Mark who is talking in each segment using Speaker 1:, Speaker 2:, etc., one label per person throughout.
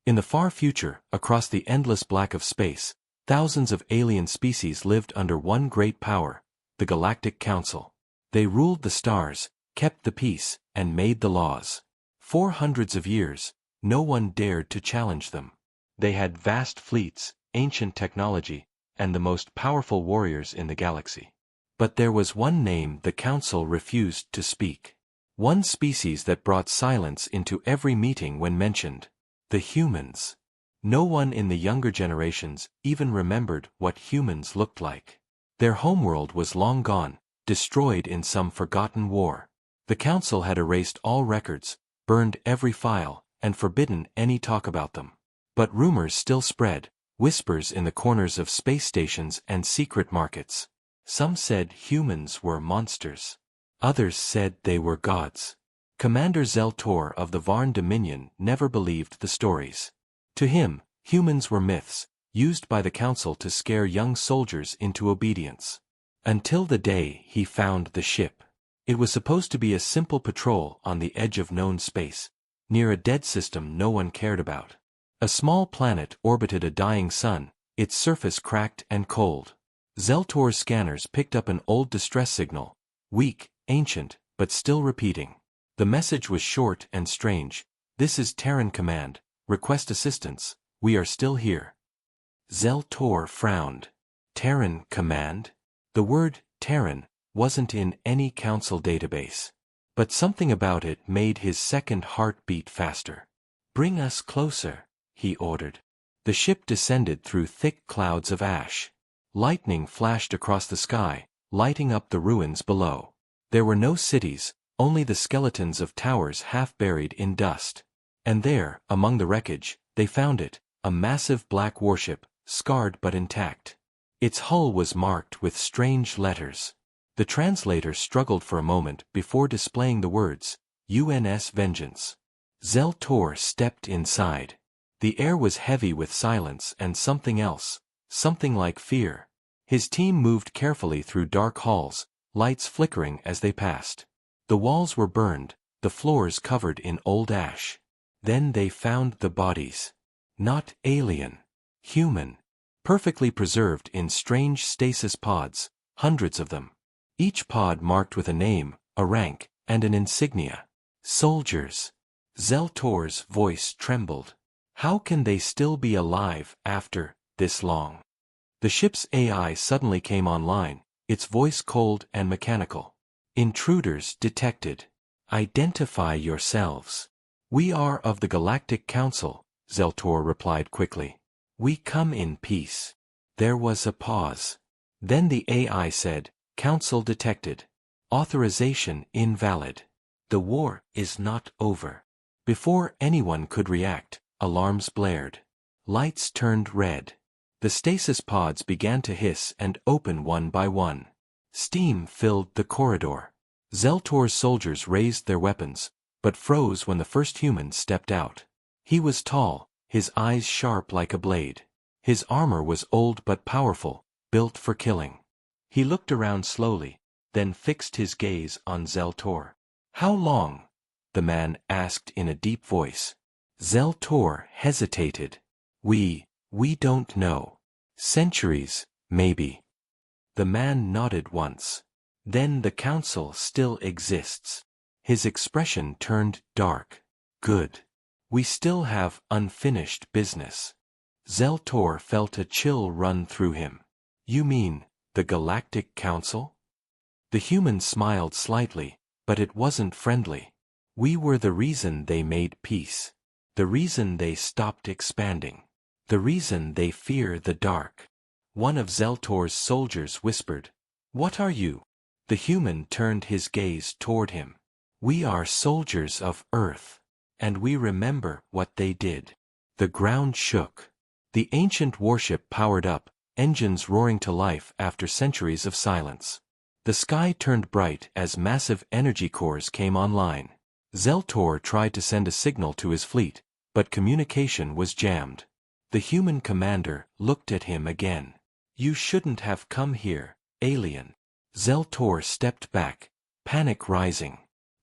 Speaker 1: In the far future, across the endless black of space, thousands of alien species lived under one great power, the Galactic Council. They ruled the stars, kept the peace, and made the laws. For hundreds of years, no one dared to challenge them. They had vast fleets, ancient technology, and the most powerful warriors in the galaxy. But there was one name the Council refused to speak. One species that brought silence into every meeting when mentioned: the humans. No one in the younger generations even remembered what humans looked like. Their homeworld was long gone, destroyed in some forgotten war. The Council had erased all records, burned every file, and forbidden any talk about them. But rumors still spread, whispers in the corners of space stations and secret markets. Some said humans were monsters. Others said they were gods. Commander Zeltor of the Varn Dominion never believed the stories. To him, humans were myths, used by the Council to scare young soldiers into obedience. Until the day he found the ship. It was supposed to be a simple patrol on the edge of known space, near a dead system no one cared about. A small planet orbited a dying sun, its surface cracked and cold. Zeltor's scanners picked up an old distress signal, weak, ancient, but still repeating. The message was short and strange: "This is Terran Command, request assistance, we are still here." Zeltor frowned. Terran Command? The word Terran wasn't in any Council database. But something about it made his second heart beat faster. "Bring us closer," he ordered. The ship descended through thick clouds of ash. Lightning flashed across the sky, lighting up the ruins below. There were no cities, only the skeletons of towers half buried in dust. And there, among the wreckage, they found it, a massive black warship, scarred but intact. Its hull was marked with strange letters. The translator struggled for a moment before displaying the words, UNS Vengeance. Zeltor stepped inside. The air was heavy with silence and something else, something like fear. His team moved carefully through dark halls, lights flickering as they passed. The walls were burned, the floors covered in old ash. Then they found the bodies. Not alien. Human. Perfectly preserved in strange stasis pods, hundreds of them. Each pod marked with a name, a rank, and an insignia. Soldiers. Zeltor's voice trembled. How can they still be alive after this long? The ship's AI suddenly came online, its voice cold and mechanical. Intruders detected. Identify yourselves. We are of the Galactic Council, Zeltor replied quickly. We come in peace. There was a pause. Then the AI said, Council detected. Authorization invalid. The war is not over. Before anyone could react, alarms blared. Lights turned red. The stasis pods began to hiss and open one by one. Steam filled the corridor. Zeltor's soldiers raised their weapons, but froze when the first human stepped out. He was tall, his eyes sharp like a blade. His armor was old but powerful, built for killing. He looked around slowly, then fixed his gaze on Zeltor. How long? The man asked in a deep voice. Zeltor hesitated. We don't know. Centuries, maybe. The man nodded once. Then the council still exists. His expression turned dark. Good. We still have unfinished business. Zeltor felt a chill run through him. You mean, the Galactic Council? The human smiled slightly, but it wasn't friendly. We were the reason they made peace. The reason they stopped expanding. The reason they fear the dark. One of Zeltor's soldiers whispered, What are you? The human turned his gaze toward him. We are soldiers of Earth. And we remember what they did. The ground shook. The ancient warship powered up, engines roaring to life after centuries of silence. The sky turned bright as massive energy cores came online. Zeltor tried to send a signal to his fleet, but communication was jammed. The human commander looked at him again. You shouldn't have come here, alien. Zeltor stepped back, panic rising.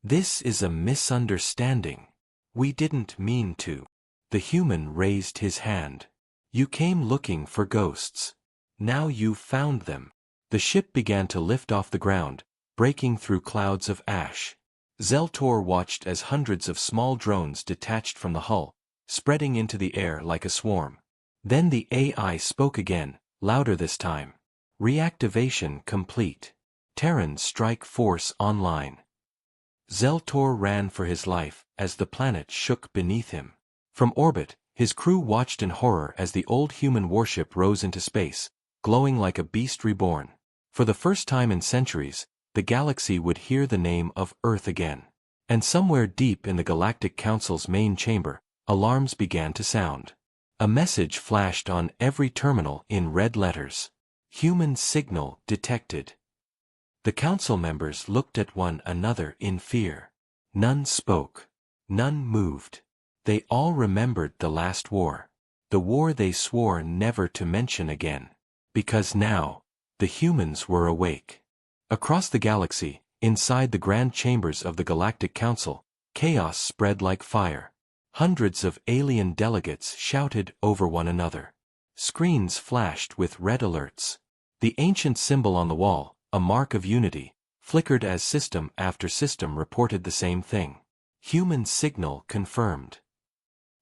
Speaker 1: This is a misunderstanding. We didn't mean to. The human raised his hand. You came looking for ghosts. Now you've found them. The ship began to lift off the ground, breaking through clouds of ash. Zeltor watched as hundreds of small drones detached from the hull, spreading into the air like a swarm. Then the AI spoke again, louder this time. Reactivation complete. Terran strike force online. Zeltor ran for his life as the planet shook beneath him. From orbit, his crew watched in horror as the old human warship rose into space, glowing like a beast reborn. For the first time in centuries, the galaxy would hear the name of Earth again. And somewhere deep in the Galactic Council's main chamber, alarms began to sound. A message flashed on every terminal in red letters. Human signal detected. The council members looked at one another in fear. None spoke. None moved. They all remembered the last war. The war they swore never to mention again. Because now, the humans were awake. Across the galaxy, inside the grand chambers of the Galactic Council, chaos spread like fire. Hundreds of alien delegates shouted over one another. Screens flashed with red alerts. The ancient symbol on the wall, a mark of unity, flickered as system after system reported the same thing. Human signal confirmed.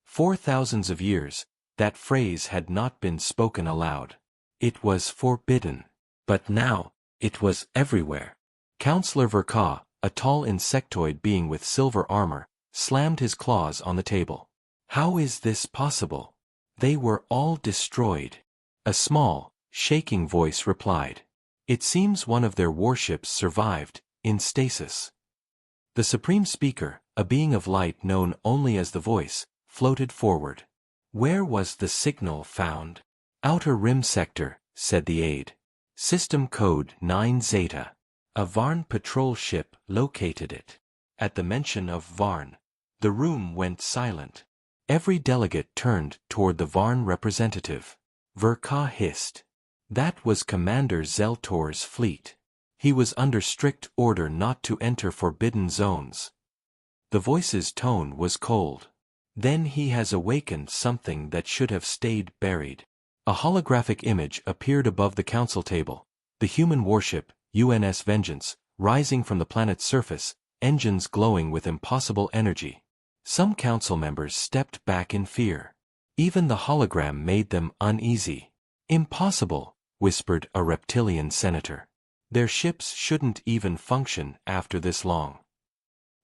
Speaker 1: For thousands of years, that phrase had not been spoken aloud. It was forbidden. But now, it was everywhere. Counselor Verka, a tall insectoid being with silver armor, slammed his claws on the table. How is this possible? They were all destroyed. A small, shaking voice replied. It seems one of their warships survived, in stasis. The Supreme Speaker, a being of light known only as the Voice, floated forward. Where was the signal found? Outer Rim Sector, said the aide. System code 9 Zeta. A Varn patrol ship located it. At the mention of Varn, the room went silent. Every delegate turned toward the Varn representative. Verka hissed. That was Commander Zeltor's fleet. He was under strict order not to enter forbidden zones. The voice's tone was cold. Then he has awakened something that should have stayed buried. A holographic image appeared above the council table. The human warship, UNS Vengeance, rising from the planet's surface, engines glowing with impossible energy. Some council members stepped back in fear. Even the hologram made them uneasy. Impossible, whispered a reptilian senator. Their ships shouldn't even function after this long.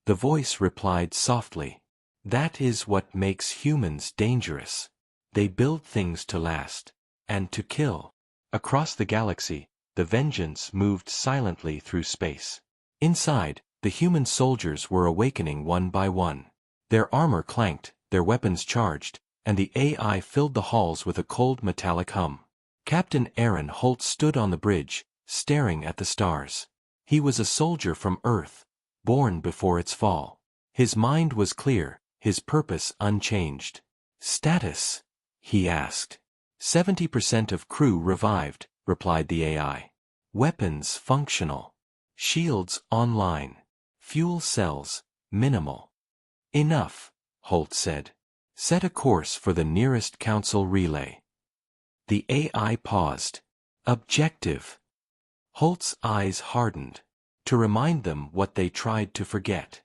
Speaker 1: The voice replied softly. That is what makes humans dangerous. They build things to last, and to kill. Across the galaxy, the Vengeance moved silently through space. Inside, the human soldiers were awakening one by one. Their armor clanked, their weapons charged, and the AI filled the halls with a cold metallic hum. Captain Aaron Holt stood on the bridge, staring at the stars. He was a soldier from Earth, born before its fall. His mind was clear, his purpose unchanged. Status? He asked. 70% of crew revived, replied the AI. Weapons functional. Shields online. Fuel cells, minimal. Enough, Holt said. Set a course for the nearest council relay. The AI paused. Objective. Holt's eyes hardened. To remind them what they tried to forget.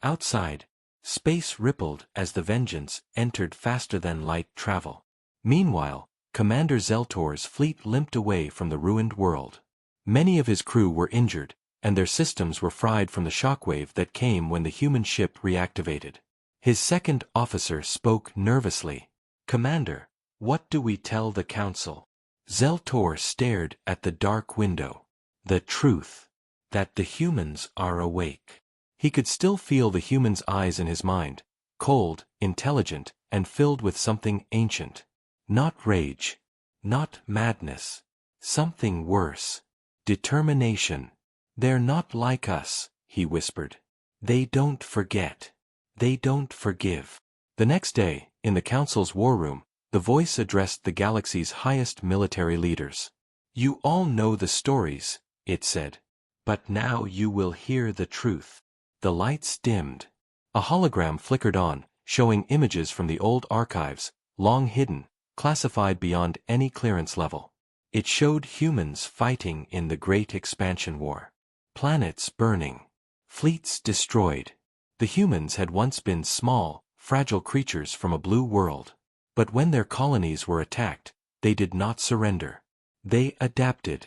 Speaker 1: Outside, space rippled as the Vengeance entered faster than light travel. Meanwhile, Commander Zeltor's fleet limped away from the ruined world. Many of his crew were injured, and their systems were fried from the shockwave that came when the human ship reactivated. His second officer spoke nervously. Commander, what do we tell the council? Zeltor stared at the dark window. The truth. That the humans are awake. He could still feel the humans' eyes in his mind, cold, intelligent, and filled with something ancient. Not rage. Not madness. Something worse. Determination. They're not like us, he whispered. They don't forget. They don't forgive. The next day, in the council's war room, the voice addressed the galaxy's highest military leaders. You all know the stories, it said. But now you will hear the truth. The lights dimmed. A hologram flickered on, showing images from the old archives, long hidden, classified beyond any clearance level. It showed humans fighting in the Great Expansion War. Planets burning. Fleets destroyed. The humans had once been small, fragile creatures from a blue world. But when their colonies were attacked, they did not surrender. They adapted.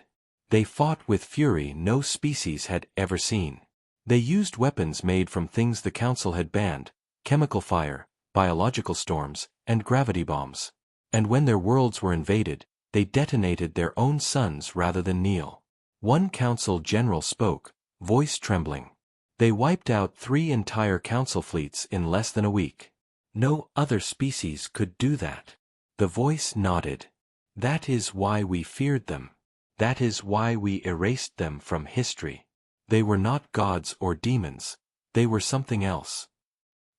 Speaker 1: They fought with fury no species had ever seen. They used weapons made from things the Council had banned: chemical fire, biological storms, and gravity bombs. And when their worlds were invaded, they detonated their own suns rather than kneel. One Council general spoke, voice trembling. They wiped out 3 entire Council fleets in less than a week. No other species could do that. The voice nodded. That is why we feared them. That is why we erased them from history. They were not gods or demons. They were something else.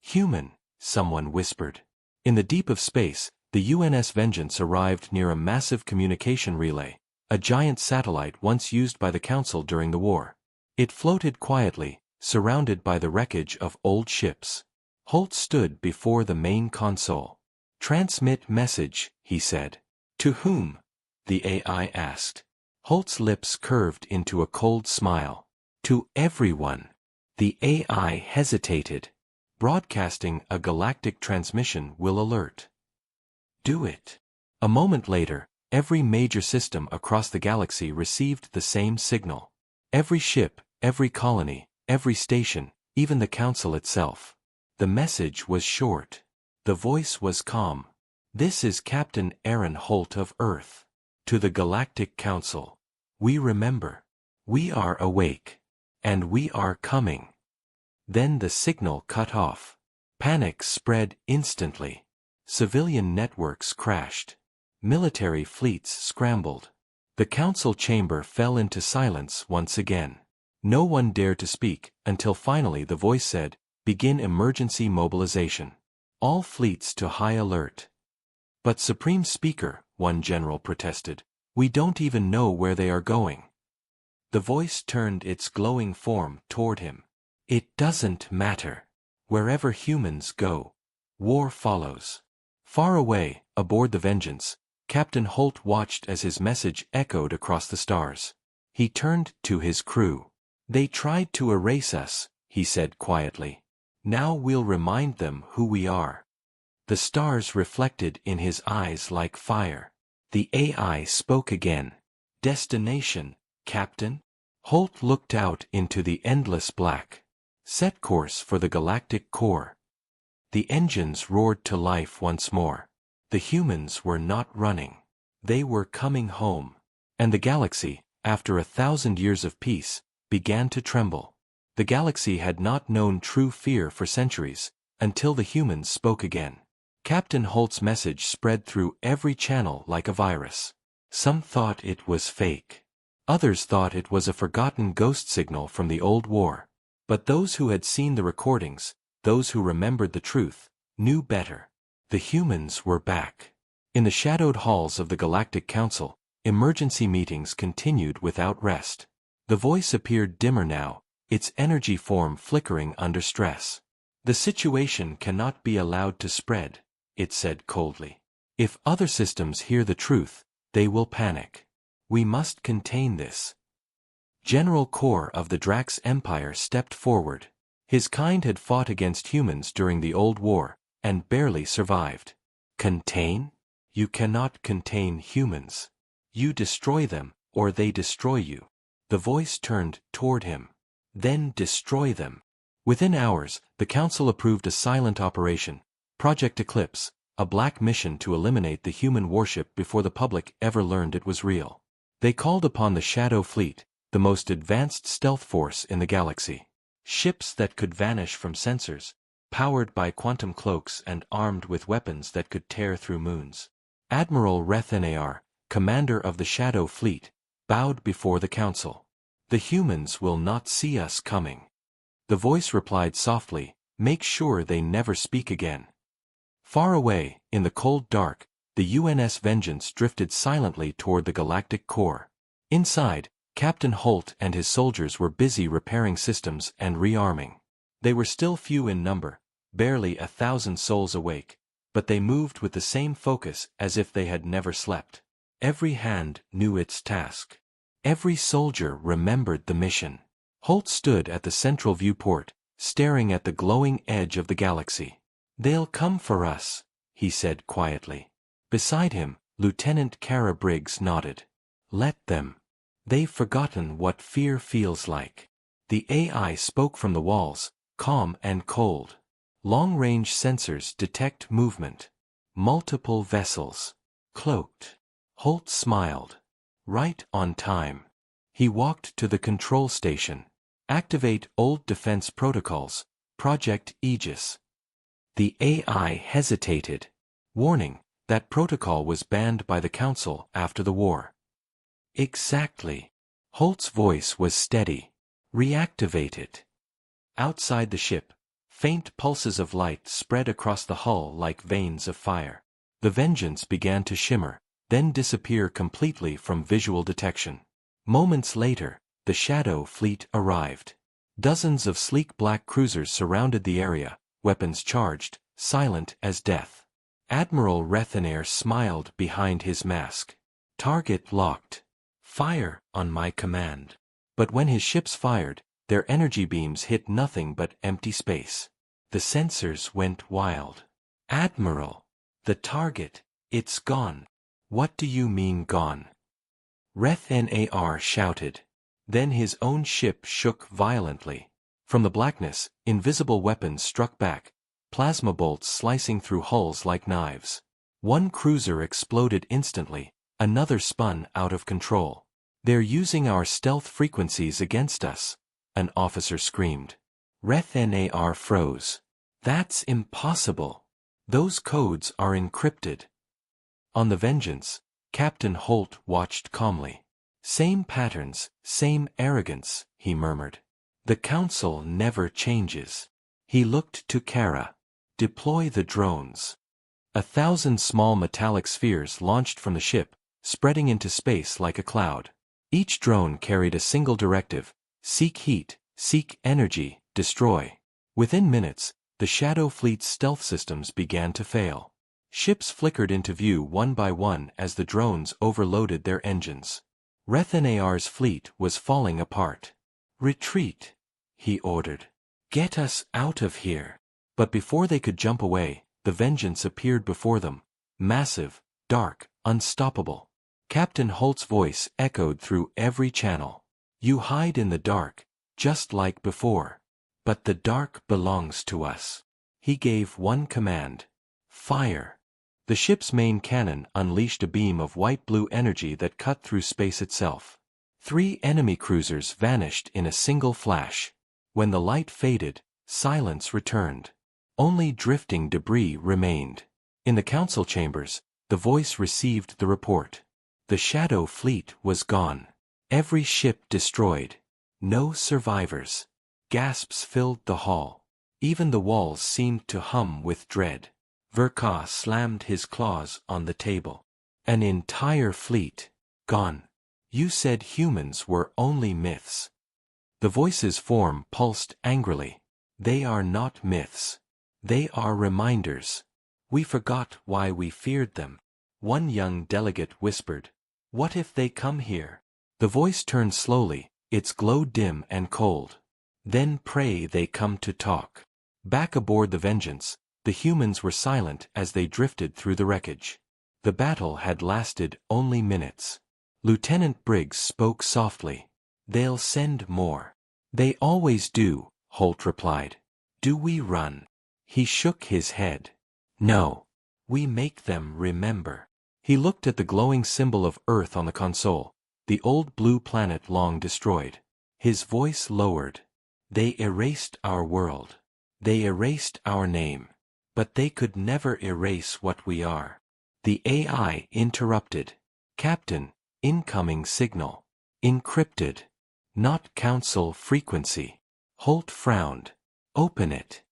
Speaker 1: Human, someone whispered. In the deep of space, the UNS Vengeance arrived near a massive communication relay, a giant satellite once used by the Council during the war. It floated quietly, surrounded by the wreckage of old ships. Holt stood before the main console. "Transmit message," he said. "To whom?" the AI asked. Holt's lips curved into a cold smile. "To everyone." The AI hesitated. "Broadcasting a galactic transmission will alert." "Do it." A moment later, every major system across the galaxy received the same signal. Every ship, every colony, every station, even the Council itself. The message was short. The voice was calm. "This is Captain Aaron Holt of Earth. To the Galactic Council. We remember. We are awake. And we are coming." Then the signal cut off. Panic spread instantly. Civilian networks crashed. Military fleets scrambled. The Council chamber fell into silence once again. No one dared to speak, until finally the voice said, "Begin emergency mobilization. All fleets to high alert." "But Supreme Speaker," one general protested, "we don't even know where they are going." The voice turned its glowing form toward him. "It doesn't matter. Wherever humans go, war follows." Far away, aboard the Vengeance, Captain Holt watched as his message echoed across the stars. He turned to his crew. "They tried to erase us," he said quietly. "Now we'll remind them who we are." The stars reflected in his eyes like fire. The AI spoke again. "Destination, Captain?" Holt looked out into the endless black. "Set course for the galactic core." The engines roared to life once more. The humans were not running. They were coming home. And the galaxy, after 1,000 years of peace, began to tremble. The galaxy had not known true fear for centuries, until the humans spoke again. Captain Holt's message spread through every channel like a virus. Some thought it was fake. Others thought it was a forgotten ghost signal from the old war. But those who had seen the recordings, those who remembered the truth, knew better. The humans were back. In the shadowed halls of the Galactic Council, emergency meetings continued without rest. The voice appeared dimmer now, its energy form flickering under stress. "The situation cannot be allowed to spread," it said coldly. "If other systems hear the truth, they will panic. We must contain this." General Kor of the Drax Empire stepped forward. His kind had fought against humans during the Old War, and barely survived. "Contain? You cannot contain humans. You destroy them, or they destroy you." The voice turned toward him. "Then destroy them." Within hours, the Council approved a silent operation, Project Eclipse, a black mission to eliminate the human warship before the public ever learned it was real. They called upon the Shadow Fleet, the most advanced stealth force in the galaxy. Ships that could vanish from sensors, powered by quantum cloaks and armed with weapons that could tear through moons. Admiral Rethenar, commander of the Shadow Fleet, bowed before the Council. "The humans will not see us coming." The voice replied softly, "Make sure they never speak again." Far away, in the cold dark, the UNS Vengeance drifted silently toward the galactic core. Inside, Captain Holt and his soldiers were busy repairing systems and rearming. They were still few in number, barely 1,000 souls awake, but they moved with the same focus as if they had never slept. Every hand knew its task. Every soldier remembered the mission. Holt stood at the central viewport, staring at the glowing edge of the galaxy. "They'll come for us," he said quietly. Beside him, Lieutenant Kara Briggs nodded. "Let them. They've forgotten what fear feels like." The AI spoke from the walls, calm and cold. Long-range sensors detect movement. Multiple vessels. Cloaked. Holt smiled. Right on time. He walked to the control station. "Activate old defense protocols, Project Aegis." The AI hesitated. Warning, that protocol was banned by the Council after the war. "Exactly." Holt's voice was steady. "Reactivate it." Outside the ship, faint pulses of light spread across the hull like veins of fire. The Vengeance began to shimmer, then disappear completely from visual detection. Moments later, the Shadow Fleet arrived. Dozens of sleek black cruisers surrounded the area, weapons charged, silent as death. Admiral Rethenair smiled behind his mask. "Target locked. Fire on my command." But when his ships fired, their energy beams hit nothing but empty space. The sensors went wild. "Admiral, the target, it's gone." "What do you mean gone?" Rethenair shouted. Then his own ship shook violently. From the blackness, invisible weapons struck back, plasma bolts slicing through hulls like knives. One cruiser exploded instantly, another spun out of control. "They're using our stealth frequencies against us," an officer screamed. Rethenair froze. "That's impossible. Those codes are encrypted." On the Vengeance, Captain Holt watched calmly. "Same patterns, same arrogance," he murmured. "The Council never changes." He looked to Kara. "Deploy the drones." 1,000 small metallic spheres launched from the ship, spreading into space like a cloud. Each drone carried a single directive: seek heat, seek energy, destroy. Within minutes, the Shadow Fleet's stealth systems began to fail. Ships flickered into view one by one as the drones overloaded their engines. Rethenair's fleet was falling apart. "Retreat," he ordered. "Get us out of here." But before they could jump away, the Vengeance appeared before them, massive, dark, unstoppable. Captain Holt's voice echoed through every channel. "You hide in the dark, just like before. But the dark belongs to us." He gave one command: "Fire." The ship's main cannon unleashed a beam of white-blue energy that cut through space itself. 3 enemy cruisers vanished in a single flash. When the light faded, silence returned. Only drifting debris remained. In the council chambers, the voice received the report. The Shadow Fleet was gone. Every ship destroyed. No survivors. Gasps filled the hall. Even the walls seemed to hum with dread. Verka slammed his claws on the table. "An entire fleet. Gone. You said humans were only myths." The voice's form pulsed angrily. "They are not myths. They are reminders. We forgot why we feared them." One young delegate whispered, "What if they come here?" The voice turned slowly, its glow dim and cold. "Then pray they come to talk." Back aboard the Vengeance, the humans were silent as they drifted through the wreckage. The battle had lasted only minutes. Lieutenant Briggs spoke softly. "They'll send more." "They always do," Holt replied. "Do we run?" He shook his head. "No. We make them remember." He looked at the glowing symbol of Earth on the console, the old blue planet long destroyed. His voice lowered. "They erased our world. They erased our name. But they could never erase what we are." The AI interrupted. "Captain, incoming signal. Encrypted. Not council frequency." Holt frowned. "Open it."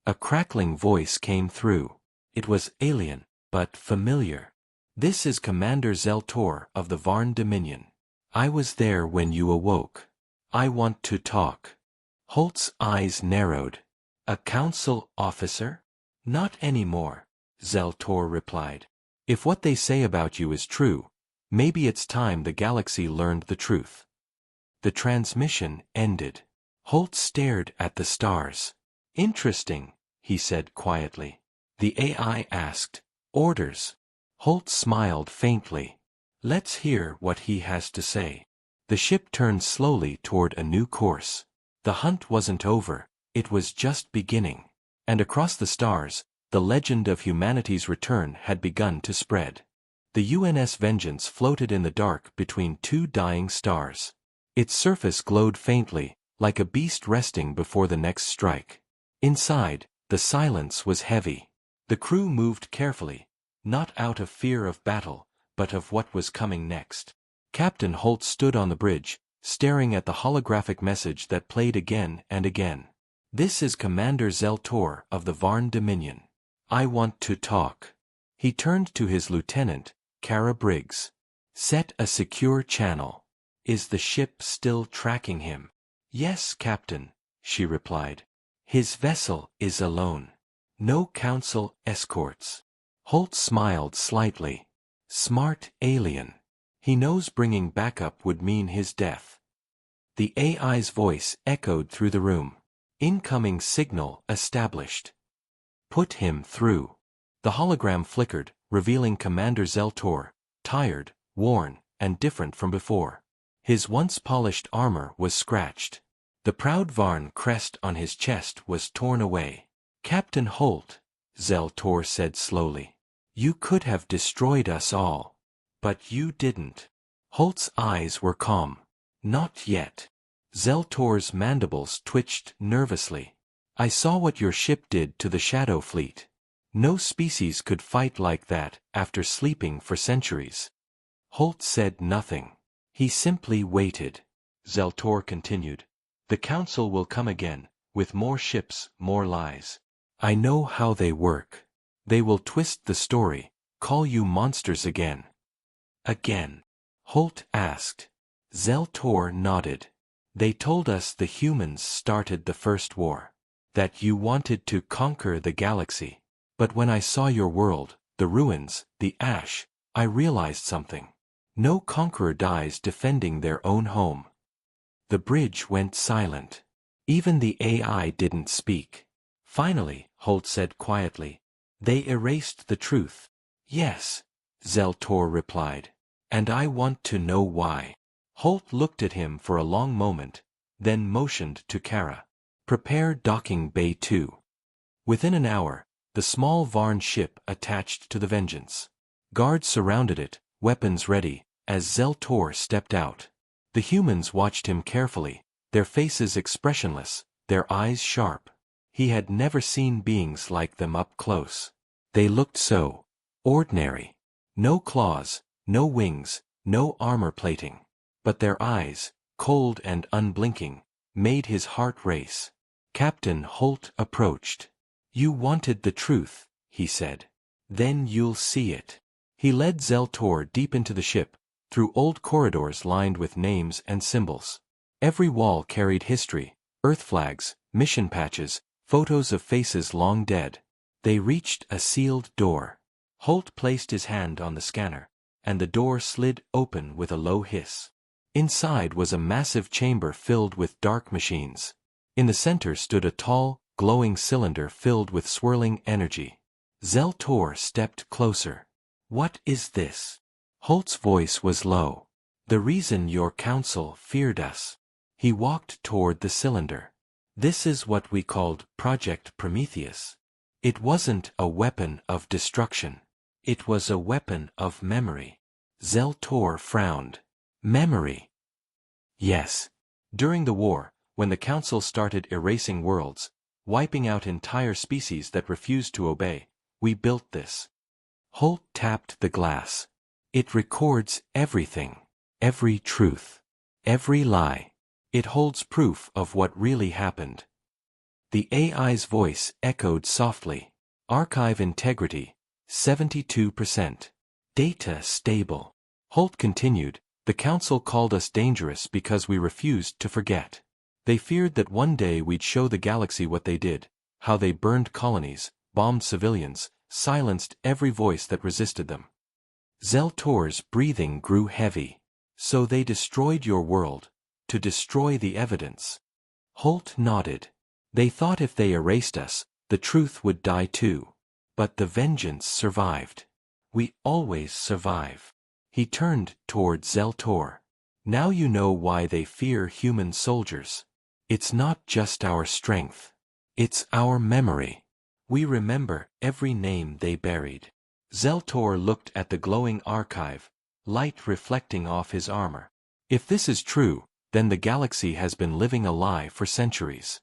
Speaker 1: A crackling voice came through. It was alien, but familiar. "This is Commander Zeltor of the Varn Dominion. I was there when you awoke. I want to talk." Holt's eyes narrowed. A council officer? Not anymore, Zeltor replied. If what they say about you is true, maybe it's time the galaxy learned the truth. The transmission ended. Holt stared at the stars. Interesting, he said quietly. The AI asked, orders. Holt smiled faintly. Let's hear what he has to say. The ship turned slowly toward a new course. The hunt wasn't over, it was just beginning. And across the stars, the legend of humanity's return had begun to spread. The UNS Vengeance floated in the dark between two dying stars. Its surface glowed faintly, like a beast resting before the next strike. Inside, the silence was heavy. The crew moved carefully, not out of fear of battle, but of what was coming next. Captain Holt stood on the bridge, staring at the holographic message that played again and again. This is Commander Zeltor of the Varn Dominion. I want to talk. He turned to his lieutenant, Kara Briggs. Set a secure channel. Is the ship still tracking him? Yes, Captain, she replied. His vessel is alone. No council escorts. Holt smiled slightly. Smart alien. He knows bringing backup would mean his death. The AI's voice echoed through the room. Incoming signal established. Put him through. The hologram flickered, revealing Commander Zeltor, tired, worn, and different from before. His once polished armor was scratched. The proud Varn crest on his chest was torn away. Captain Holt, Zeltor said slowly. You could have destroyed us all. But you didn't. Holt's eyes were calm. Not yet. Zeltor's mandibles twitched nervously. I saw what your ship did to the Shadow Fleet. No species could fight like that after sleeping for centuries. Holt said nothing. He simply waited. Zeltor continued. The Council will come again, with more ships, more lies. I know how they work. They will twist the story, call you monsters again. Again? Holt asked. Zeltor nodded. They told us the humans started the first war. That you wanted to conquer the galaxy. But when I saw your world, the ruins, the ash, I realized something. No conqueror dies defending their own home. The bridge went silent. Even the AI didn't speak. Finally, Holt said quietly, they erased the truth. Yes, Zeltor replied. And I want to know why. Holt looked at him for a long moment, then motioned to Kara. Prepare docking bay 2. Within an hour, the small Varn ship attached to the Vengeance. Guards surrounded it, weapons ready, as Zeltor stepped out. The humans watched him carefully, their faces expressionless, their eyes sharp. He had never seen beings like them up close. They looked so ordinary. No claws, no wings, no armor plating. But their eyes, cold and unblinking, made his heart race. Captain Holt approached. You wanted the truth, he said. Then you'll see it. He led Zeltor deep into the ship, through old corridors lined with names and symbols. Every wall carried history, Earth flags, mission patches, photos of faces long dead. They reached a sealed door. Holt placed his hand on the scanner, and the door slid open with a low hiss. Inside was a massive chamber filled with dark machines. In the center stood a tall, glowing cylinder filled with swirling energy. Zeltor stepped closer. What is this? Holt's voice was low. The reason your council feared us. He walked toward the cylinder. This is what we called Project Prometheus. It wasn't a weapon of destruction. It was a weapon of memory. Zeltor frowned. Memory. Yes. During the war, when the Council started erasing worlds, wiping out entire species that refused to obey, we built this. Holt tapped the glass. It records everything. Every truth. Every lie. It holds proof of what really happened. The AI's voice echoed softly. Archive integrity, 72%. Data stable. Holt continued, the Council called us dangerous because we refused to forget. They feared that one day we'd show the galaxy what they did, how they burned colonies, bombed civilians, silenced every voice that resisted them. Zeltor's breathing grew heavy. So they destroyed your world, to destroy the evidence. Holt nodded. They thought if they erased us, the truth would die too. But the vengeance survived. We always survive. He turned toward Zeltor. Now you know why they fear human soldiers. It's not just our strength. It's our memory. We remember every name they buried. Zeltor looked at the glowing archive, light reflecting off his armor. If this is true, then the galaxy has been living a lie for centuries.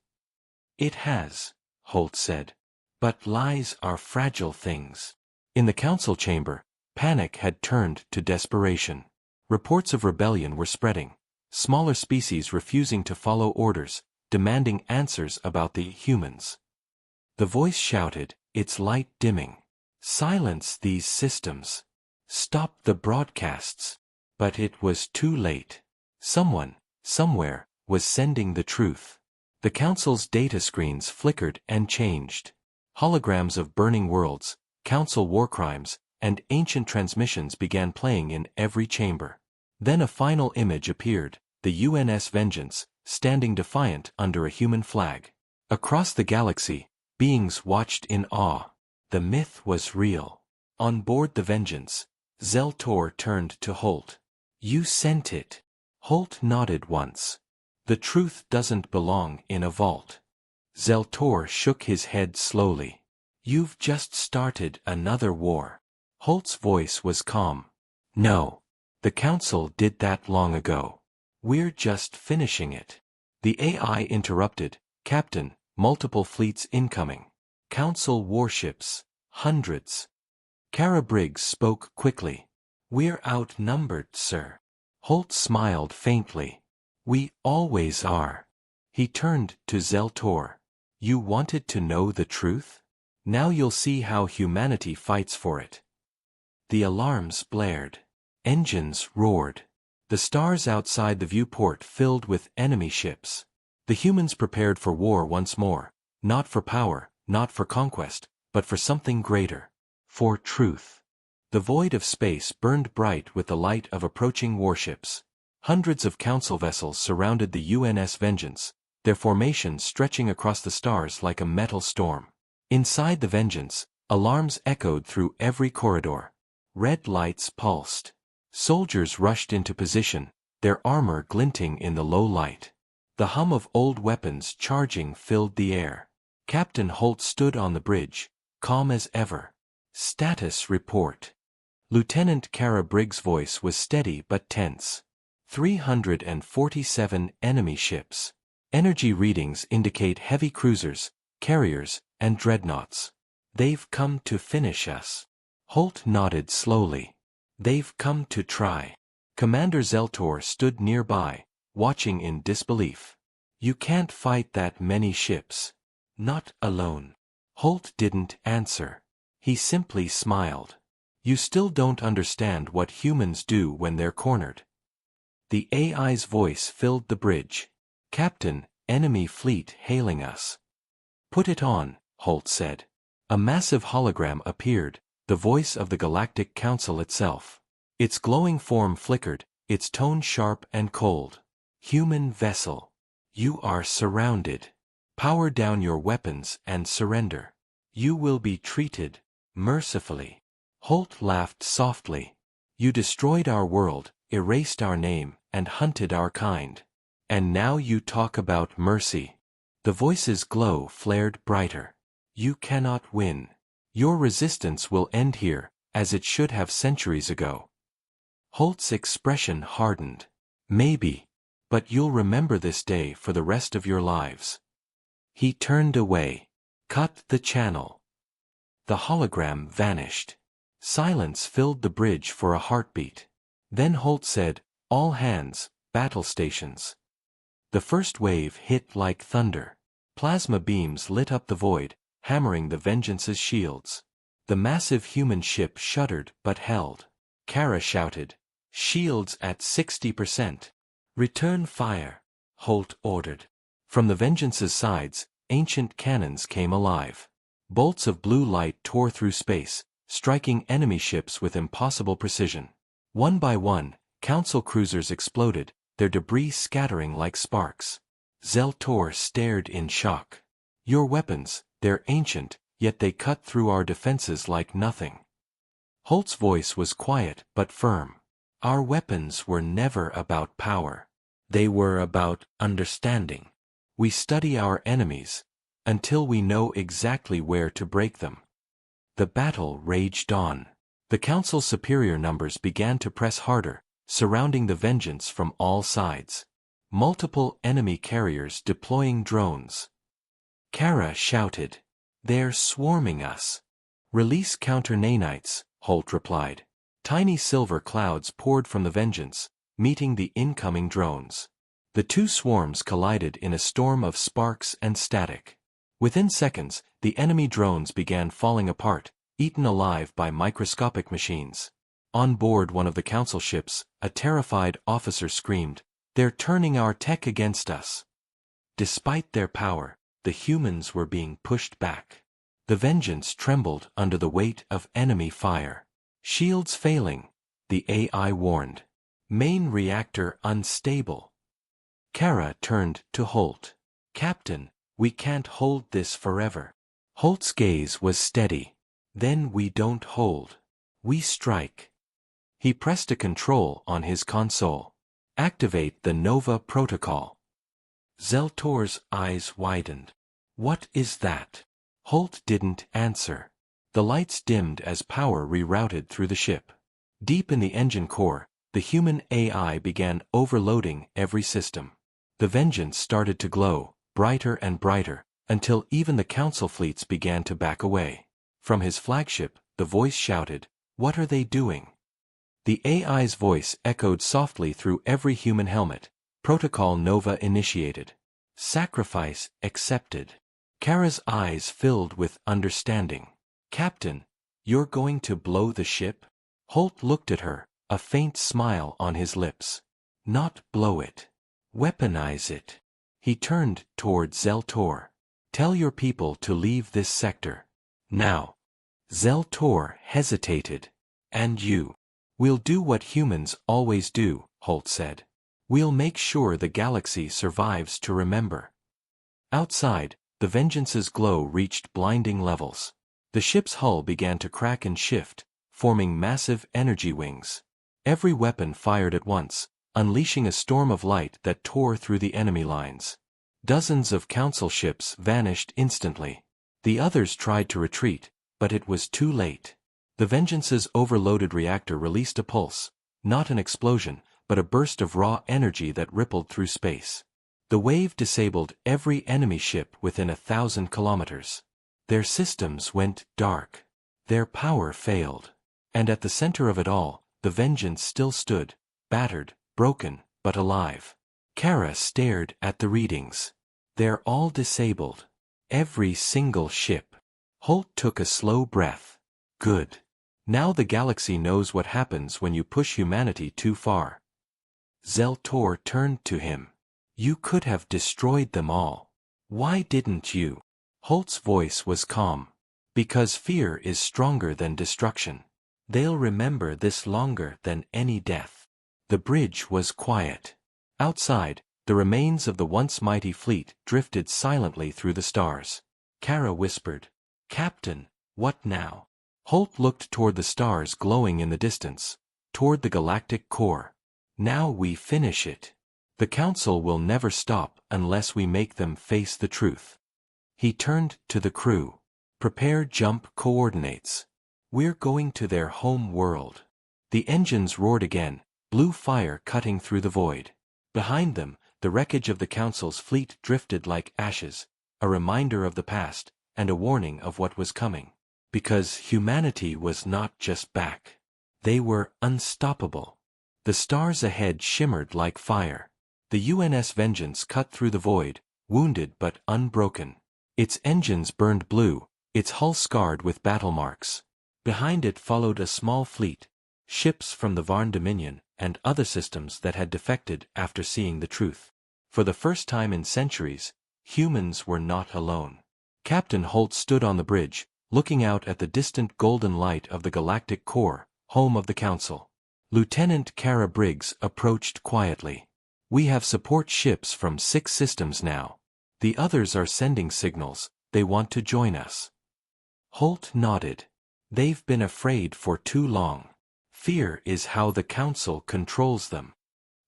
Speaker 1: It has, Holt said. But lies are fragile things. In the council chamber, panic had turned to desperation. Reports of rebellion were spreading, smaller species refusing to follow orders, demanding answers about the humans. The voice shouted, its light dimming. Silence these systems. Stop the broadcasts. But it was too late. Someone, somewhere, was sending the truth. The council's data screens flickered and changed. Holograms of burning worlds, council war crimes, and ancient transmissions began playing in every chamber. Then a final image appeared, the UNS Vengeance, standing defiant under a human flag. Across the galaxy, beings watched in awe. The myth was real. On board the Vengeance, Zeltor turned to Holt. You sent it. Holt nodded once. The truth doesn't belong in a vault. Zeltor shook his head slowly. You've just started another war. Holt's voice was calm. No. The council did that long ago. We're just finishing it. The AI interrupted. Captain, multiple fleets incoming. Council warships, hundreds. Kara Briggs spoke quickly. We're outnumbered, sir. Holt smiled faintly. We always are. He turned to Zeltor. You wanted to know the truth? Now you'll see how humanity fights for it. The alarms blared. Engines roared. The stars outside the viewport filled with enemy ships. The humans prepared for war once more, not for power, not for conquest, but for something greater. For truth. The void of space burned bright with the light of approaching warships. Hundreds of council vessels surrounded the UNS Vengeance, their formations stretching across the stars like a metal storm. Inside the Vengeance, alarms echoed through every corridor. Red lights pulsed. Soldiers rushed into position, their armor glinting in the low light. The hum of old weapons charging filled the air. Captain Holt stood on the bridge, calm as ever. Status report. Lieutenant Kara Briggs' voice was steady but tense. 347 enemy ships. Energy readings indicate heavy cruisers, carriers, and dreadnoughts. They've come to finish us. Holt nodded slowly. They've come to try. Commander Zeltor stood nearby, watching in disbelief. You can't fight that many ships. Not alone. Holt didn't answer. He simply smiled. You still don't understand what humans do when they're cornered. The AI's voice filled the bridge. Captain, enemy fleet hailing us. Put it on, Holt said. A massive hologram appeared, the voice of the Galactic Council itself. Its glowing form flickered, its tone sharp and cold. Human vessel. You are surrounded. Power down your weapons and surrender. You will be treated mercifully. Holt laughed softly. You destroyed our world, erased our name, and hunted our kind. And now you talk about mercy. The voice's glow flared brighter. You cannot win. Your resistance will end here, as it should have centuries ago. Holt's expression hardened. Maybe. But you'll remember this day for the rest of your lives. He turned away. Cut the channel. The hologram vanished. Silence filled the bridge for a heartbeat. Then Holt said, all hands, battle stations. The first wave hit like thunder. Plasma beams lit up the void, hammering the Vengeance's shields. The massive human ship shuddered but held. Kara shouted, shields at 60%. Return fire, Holt ordered. From the Vengeance's sides, ancient cannons came alive. Bolts of blue light tore through space, striking enemy ships with impossible precision. One by one, Council cruisers exploded, their debris scattering like sparks. Zell-Tor stared in shock. Your weapons, they're ancient, yet they cut through our defenses like nothing. Holt's voice was quiet but firm. Our weapons were never about power. They were about understanding. We study our enemies, until we know exactly where to break them. The battle raged on. The Council's superior numbers began to press harder, surrounding the Vengeance from all sides. Multiple enemy carriers deploying drones. Kara shouted, "They're swarming us." "Release counter-nanites," Holt replied. Tiny silver clouds poured from the Vengeance, meeting the incoming drones. The two swarms collided in a storm of sparks and static. Within seconds, the enemy drones began falling apart, eaten alive by microscopic machines. On board one of the Council ships, a terrified officer screamed, "They're turning our tech against us." Despite their power, the humans were being pushed back. The Vengeance trembled under the weight of enemy fire. "Shields failing," the AI warned. "Main reactor unstable." Kara turned to Holt. "Captain, we can't hold this forever." Holt's gaze was steady. "Then we don't hold. We strike." He pressed a control on his console. "Activate the Nova Protocol." Zell-Tor's eyes widened. "What is that?" Holt didn't answer. The lights dimmed as power rerouted through the ship. Deep in the engine core, the human AI began overloading every system. The Vengeance started to glow, brighter and brighter, until even the Council fleets began to back away. From his flagship, the voice shouted, "What are they doing?" The AI's voice echoed softly through every human helmet. Protocol Nova initiated. Sacrifice accepted. Kara's eyes filled with understanding. "Captain, you're going to blow the ship?" Holt looked at her, a faint smile on his lips. "Not blow it. Weaponize it." He turned toward Zell-Tor. "Tell your people to leave this sector. Now." Zell-Tor hesitated. "And you?" "We'll do what humans always do," Holt said. "We'll make sure the galaxy survives to remember." Outside, the Vengeance's glow reached blinding levels. The ship's hull began to crack and shift, forming massive energy wings. Every weapon fired at once, unleashing a storm of light that tore through the enemy lines. Dozens of Council ships vanished instantly. The others tried to retreat, but it was too late. The Vengeance's overloaded reactor released a pulse, not an explosion, but a burst of raw energy that rippled through space. The wave disabled every enemy ship within 1,000 kilometers. Their systems went dark. Their power failed. And at the center of it all, the Vengeance still stood, battered, broken, but alive. Kara stared at the readings. "They're all disabled. Every single ship." Holt took a slow breath. "Good. Now the galaxy knows what happens when you push humanity too far." Zell-Tor turned to him. "You could have destroyed them all. Why didn't you?" Holt's voice was calm. "Because fear is stronger than destruction. They'll remember this longer than any death." The bridge was quiet. Outside, the remains of the once mighty fleet drifted silently through the stars. Kara whispered, "Captain, what now?" Holt looked toward the stars glowing in the distance, toward the galactic core. "Now we finish it. The Council will never stop unless we make them face the truth." He turned to the crew. "Prepare jump coordinates. We're going to their home world." The engines roared again, blue fire cutting through the void. Behind them, the wreckage of the Council's fleet drifted like ashes, a reminder of the past, and a warning of what was coming. Because humanity was not just back. They were unstoppable. The stars ahead shimmered like fire. The UNS Vengeance cut through the void, wounded but unbroken. Its engines burned blue, its hull scarred with battle marks. Behind it followed a small fleet, ships from the Varn Dominion and other systems that had defected after seeing the truth. For the first time in centuries, Humans were not alone. Captain Holt stood on the bridge, looking out at the distant golden light of the galactic core, home of the Council. Lieutenant Kara Briggs approached quietly. "We have support ships from 6 systems now. The others are sending signals, they want to join us." Holt nodded. "They've been afraid for too long. Fear is how the Council controls them."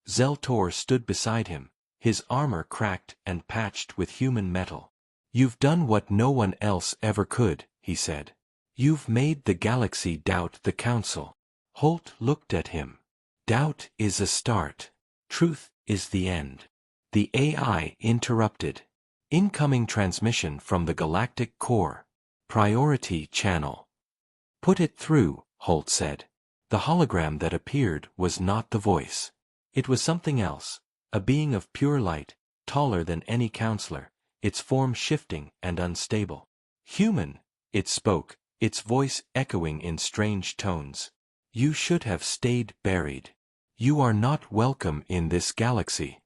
Speaker 1: Zeltor stood beside him, his armor cracked and patched with human metal. "You've done what no one else ever could," he said. "You've made the galaxy doubt the Council." Holt looked at him. "Doubt is a start. Truth is the end." The AI interrupted. "Incoming transmission from the galactic core. Priority channel." "Put it through," Holt said. The hologram that appeared was not the voice. It was something else, a being of pure light, taller than any counselor, its form shifting and unstable. "Human," it spoke, its voice echoing in strange tones. "You should have stayed buried. You are not welcome in this galaxy."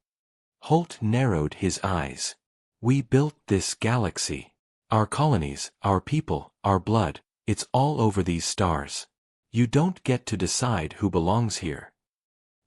Speaker 1: Holt narrowed his eyes. "We built this galaxy. Our colonies, our people, our blood, it's all over these stars. You don't get to decide who belongs here."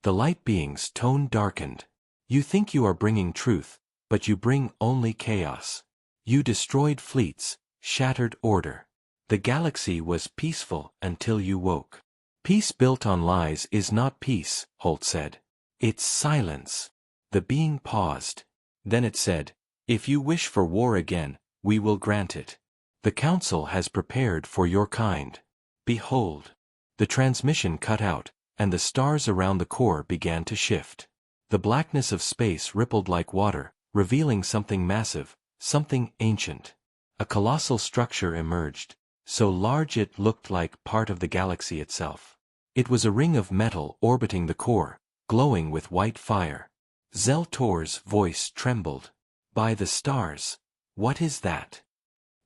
Speaker 1: The light being's tone darkened. "You think you are bringing truth, but you bring only chaos. You destroyed fleets, shattered order. The galaxy was peaceful until you woke." "Peace built on lies is not peace," Holt said. "It's silence." The being paused. Then it said, "If you wish for war again, we will grant it. The Council has prepared for your kind. Behold." The transmission cut out, and the stars around the core began to shift. The blackness of space rippled like water, revealing something massive, something ancient. A colossal structure emerged, so large it looked like part of the galaxy itself. It was a ring of metal orbiting the core, glowing with white fire. Zeltor's voice trembled. "By the stars, what is that?"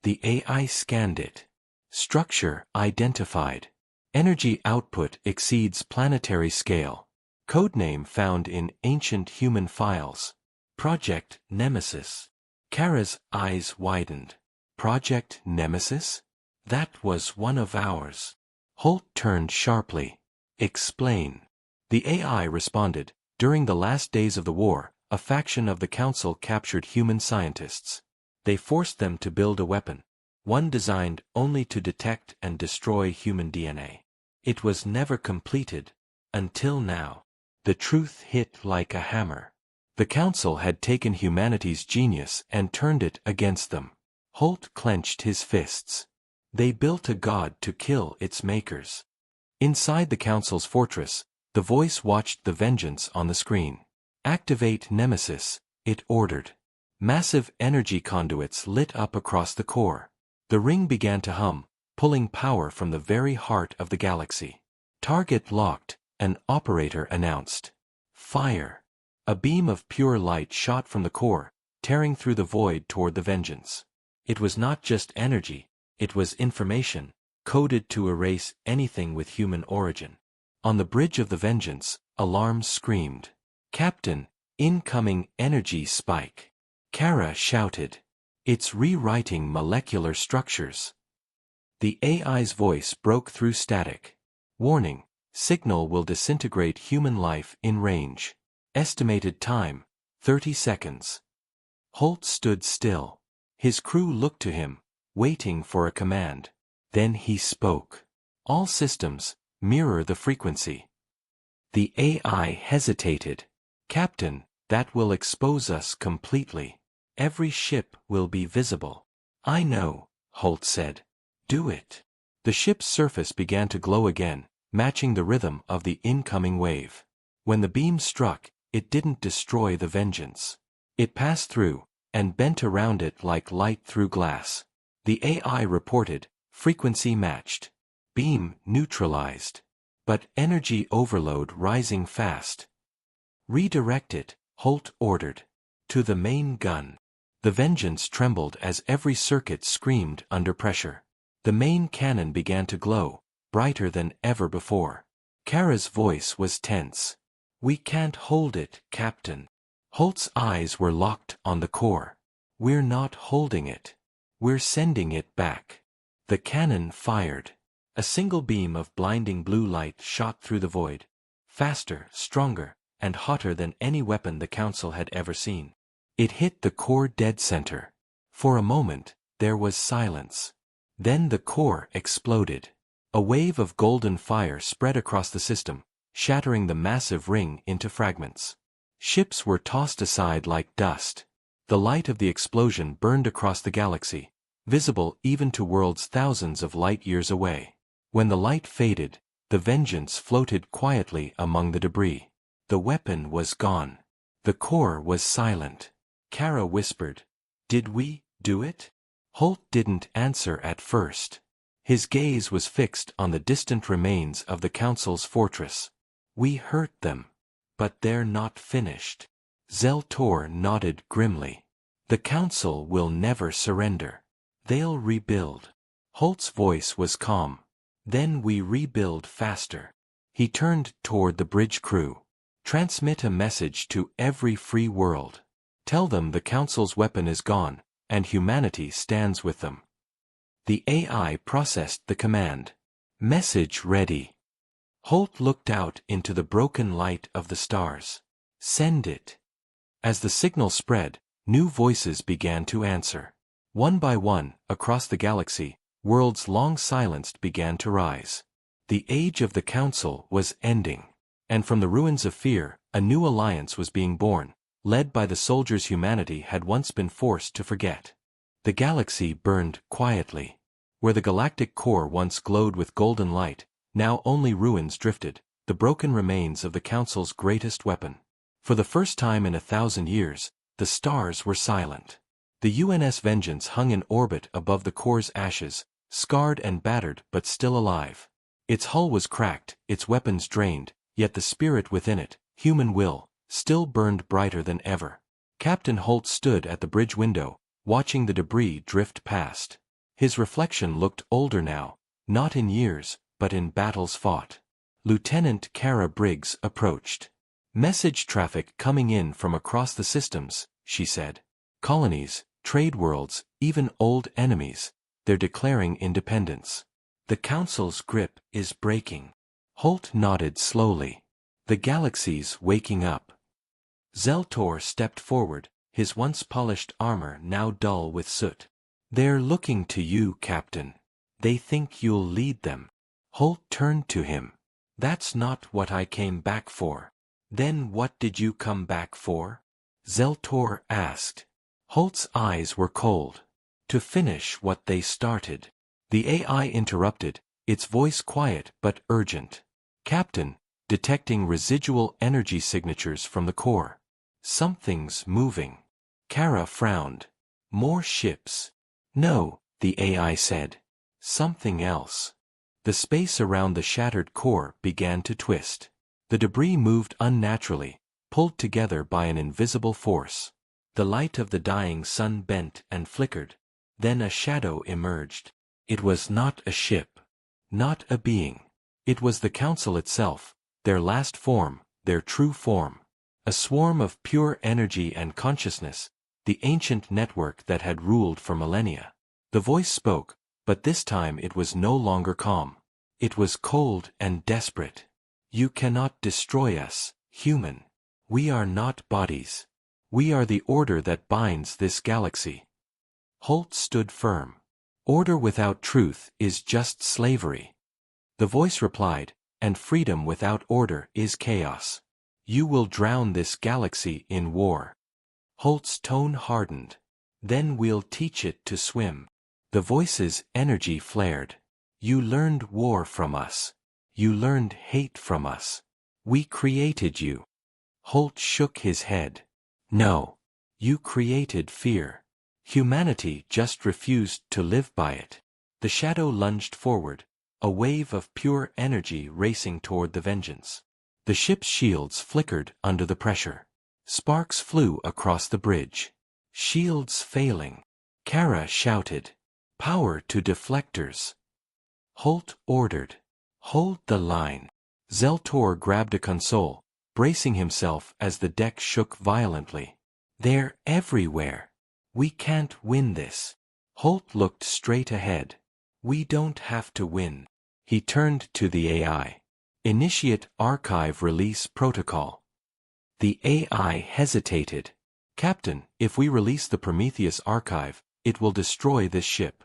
Speaker 1: The AI scanned it. "Structure identified. Energy output exceeds planetary scale. Codename found in ancient human files. Project Nemesis." Kara's eyes widened. "Project Nemesis? That was one of ours." Holt turned sharply. "Explain." The AI responded, "During the last days of the war, a faction of the Council captured human scientists. They forced them to build a weapon, one designed only to detect and destroy human DNA. It was never completed, until now." The truth hit like a hammer. The Council had taken humanity's genius and turned it against them. Holt clenched his fists. They built a god to kill its makers. Inside the Council's fortress, the voice watched the vengeance on the screen. "Activate Nemesis," it ordered. Massive energy conduits lit up across the core. The ring began to hum, pulling power from the very heart of the galaxy. "Target locked," an operator announced. "Fire." A beam of pure light shot from the core, tearing through the void toward the vengeance. It was not just energy, it was information, coded to erase anything with human origin. On the bridge of the vengeance, alarms screamed. "Captain, incoming energy spike." Kara shouted. "It's rewriting molecular structures." The AI's voice broke through static. "Warning, signal will disintegrate human life in range. Estimated time, 30 seconds." Holt stood still. His crew looked to him, waiting for a command. Then he spoke. "All systems, mirror the frequency." The AI hesitated. "Captain, that will expose us completely. Every ship will be visible." "I know," Holt said. "Do it." The ship's surface began to glow again, matching the rhythm of the incoming wave. When the beam struck, it didn't destroy the vengeance. It passed through, and bent around it like light through glass. The AI reported, frequency matched. Beam neutralized. But energy overload rising fast. "Redirect it," Holt ordered. "To the main gun." The vengeance trembled as every circuit screamed under pressure. The main cannon began to glow, brighter than ever before. Kara's voice was tense. "We can't hold it, Captain." Holt's eyes were locked on the core. We're not holding it. We're sending it back. The cannon fired. A single beam of blinding blue light shot through the void. Faster, stronger, and hotter than any weapon the Council had ever seen. It hit the core dead center. For a moment, there was silence. Then the core exploded. A wave of golden fire spread across the system, shattering the massive ring into fragments. Ships were tossed aside like dust. The light of the explosion burned across the galaxy, visible even to worlds thousands of light-years away. When the light faded, the Vengeance floated quietly among the debris. The weapon was gone. The core was silent. Kara whispered, "Did we do it?" Holt didn't answer at first. His gaze was fixed on the distant remains of the Council's fortress. "We hurt them. But they're not finished." Zell-Tor nodded grimly. "The Council will never surrender. They'll rebuild." Holt's voice was calm. "Then we rebuild faster." He turned toward the bridge crew. "Transmit a message to every free world. Tell them the Council's weapon is gone, and humanity stands with them." The AI processed the command. "Message ready." Holt looked out into the broken light of the stars. "Send it." As the signal spread, new voices began to answer. One by one, across the galaxy, worlds long silenced began to rise. The age of the Council was ending. And from the ruins of fear, a new alliance was being born, led by the soldiers humanity had once been forced to forget. The galaxy burned quietly. Where the galactic core once glowed with golden light, now only ruins drifted, the broken remains of the Council's greatest weapon. For the first time in 1,000 years, the stars were silent. The UNS Vengeance hung in orbit above the core's ashes, scarred and battered but still alive. Its hull was cracked, its weapons drained, yet the spirit within it, human will, still burned brighter than ever. Captain Holt stood at the bridge window, watching the debris drift past. His reflection looked older now, not in years, but in battles fought. Lieutenant Kara Briggs approached. "Message traffic coming in from across the systems," she said. "Colonies, trade worlds, even old enemies, they're declaring independence. The Council's grip is breaking." Holt nodded slowly. "The galaxy's waking up." Zell-Tor stepped forward, his once polished armor now dull with soot. "They're looking to you, Captain. They think you'll lead them." Holt turned to him. "That's not what I came back for." "Then what did you come back for?" Zell-Tor asked. Holt's eyes were cold. "To finish what they started." The AI interrupted, its voice quiet but urgent. "Captain, detecting residual energy signatures from the core. Something's moving." Kara frowned. "More ships." "No," the AI said. "Something else." The space around the shattered core began to twist. The debris moved unnaturally, pulled together by an invisible force. The light of the dying sun bent and flickered. Then a shadow emerged. It was not a ship. Not a being. It was the Council itself, their last form, their true form. A swarm of pure energy and consciousness, the ancient network that had ruled for millennia. The voice spoke, but this time it was no longer calm. It was cold and desperate. "You cannot destroy us, human. We are not bodies. We are the order that binds this galaxy." Holt stood firm. "Order without truth is just slavery." The voice replied, "And freedom without order is chaos. You will drown this galaxy in war." Holt's tone hardened. "Then we'll teach it to swim." The voice's energy flared. "You learned war from us. You learned hate from us. We created you." Holt shook his head. "No. You created fear. Humanity just refused to live by it." The shadow lunged forward, a wave of pure energy racing toward the Vengeance. The ship's shields flickered under the pressure. Sparks flew across the bridge. "Shields failing." Kara shouted. "Power to deflectors." Holt ordered. "Hold the line." Zell-Tor grabbed a console, bracing himself as the deck shook violently. "They're everywhere. We can't win this. Holt looked straight ahead. We don't have to win. He turned to the AI. Initiate Archive Release Protocol. The AI hesitated. Captain, if we release the Prometheus archive, it will destroy this ship.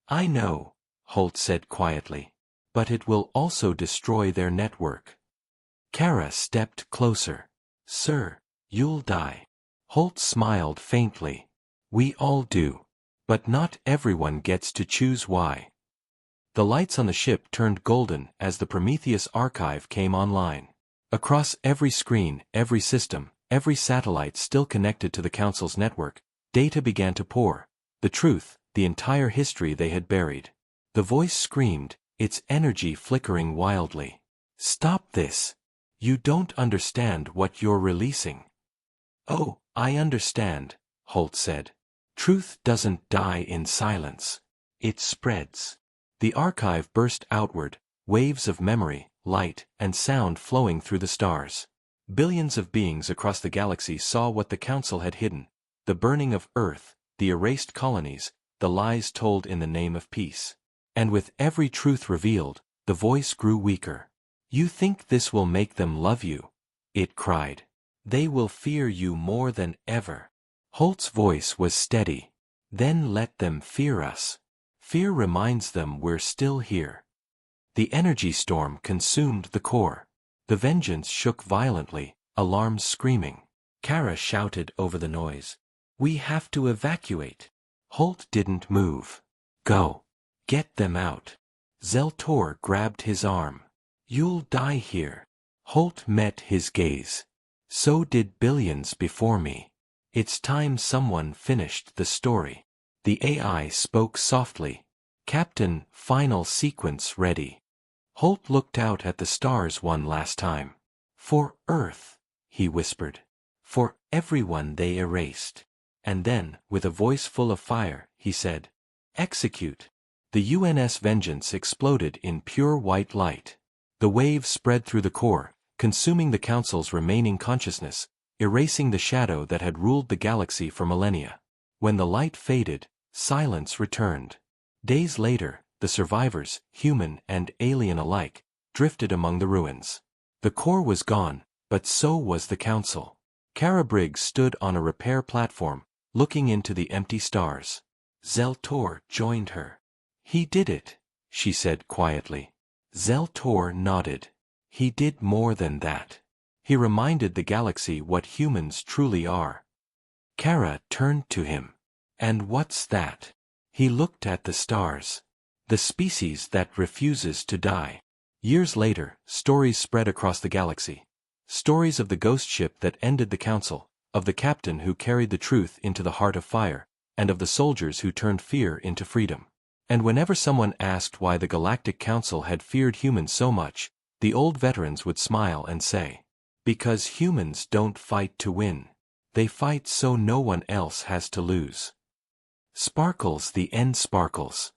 Speaker 1: I know, Holt said quietly. But it will also destroy their network. Kara stepped closer. Sir, you'll die. Holt smiled faintly. We all do. But not everyone gets to choose why. The lights on the ship turned golden as the Prometheus archive came online. Across every screen, every system, every satellite still connected to the Council's network, data began to pour. The truth, the entire history they had buried. The voice screamed, its energy flickering wildly. Stop this. You don't understand what you're releasing. Oh, I understand, Holt said. Truth doesn't die in silence. It spreads. The archive burst outward, waves of memory, light, and sound flowing through the stars. Billions of beings across the galaxy saw what the Council had hidden, the burning of Earth, the erased colonies, the lies told in the name of peace. And with every truth revealed, the voice grew weaker. You think this will make them love you? It cried. They will fear you more than ever. Holt's voice was steady. Then let them fear us. Fear reminds them we're still here. The energy storm consumed the core. The vengeance shook violently, alarms screaming. Kara shouted over the noise. We have to evacuate. Holt didn't move. Go. Get them out. Zeltor grabbed his arm. You'll die here. Holt met his gaze. So did billions before me. It's time someone finished the story. The AI spoke softly. Captain, final sequence ready. Holt looked out at the stars one last time. For Earth, he whispered. For everyone they erased. And then, with a voice full of fire, he said, Execute. The UNS Vengeance exploded in pure white light. The waves spread through the core, consuming the Council's remaining consciousness, erasing the shadow that had ruled the galaxy for millennia. When the light faded, silence returned. Days later, the survivors, human and alien alike, drifted among the ruins. The core was gone, but so was the Council. Kara Briggs stood on a repair platform, looking into the empty stars. Zeltor joined her. He did it, she said quietly. Zeltor nodded. He did more than that. He reminded the galaxy what humans truly are. Kara turned to him. And what's that? He looked at the stars. The species that refuses to die. Years later, stories spread across the galaxy. Stories of the ghost ship that ended the Council, of the captain who carried the truth into the heart of fire, and of the soldiers who turned fear into freedom. And whenever someone asked why the Galactic Council had feared humans so much, the old veterans would smile and say, because humans don't fight to win. They fight so no one else has to lose. Sparkles the end sparkles.